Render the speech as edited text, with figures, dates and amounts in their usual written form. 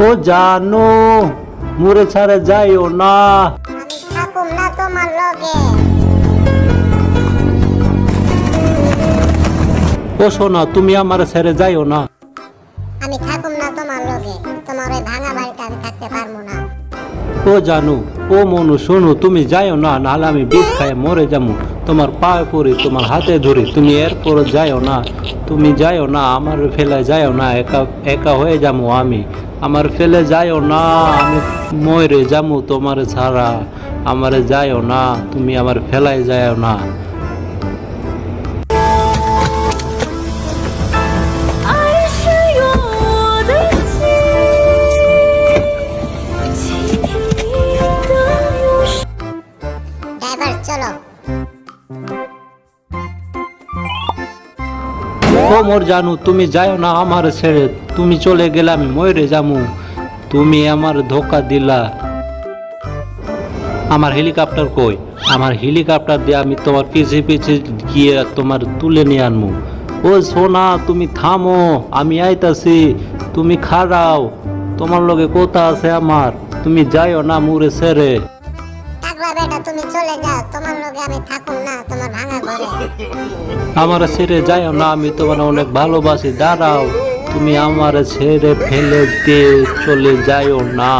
ও জানো মুরে ছাড়ে যাইও না। আমি থাকুম না তোমার লগে। ও সোনা তুমি আমার ছেড়ে যাইও না। আমি থাকুম না তোমার লগে, তোমার ওই ভাঙা বাড়িতে আমি থাকতে পারবো না। ও জানু ও মনু শোনো তুমি যাইও না, নাহলে আমি বিষ খায় মরে যাবো। তোমার পায়ে পড়ি, তোমার হাতে ধরি, তুমি এরপর যাইও না। তুমি যাইও না, আমার ফেলে যাইও না, একা একা হয়ে যাবো আমি। আমার ফেলে যাইও না, আমি মরে যাবো তোমার ছাড়া। আমারে যাইও না, তুমি আমার ফেলায় যাইও না। ড্রাইভার চলো। ও মোর জানু তুমি যাইও না আমার ছেড়ে, তুমি চলে গেলে আমি মরে যাবো। তুমি আমার ধোকা দিলা। আমার হেলিকপ্টার কই? আমার হেলিকপ্টার দিয়ে আমি তোমার পিছে পিছে গিয়ে তোমার তুলে নিয়ে আনবো। ও সোনা তুমি থামো, আমি আইতাছি, তুমি খাড়াও। তোমার লগে কথা আছে আমার, তুমি যাইও না মুরে ছেড়ে। টাকলা বেটা তুমি চলে যাও, তোমার লগে আমি থাকুম না তোমার ভাঙা ঘরে। আমার ছেড়ে যাইও না, আমি তোমার অনেক ভালোবাসি। দাঁড়াও, তুমি আমার ছেড়ে ফেলে দিয়ে চলে যাইও না।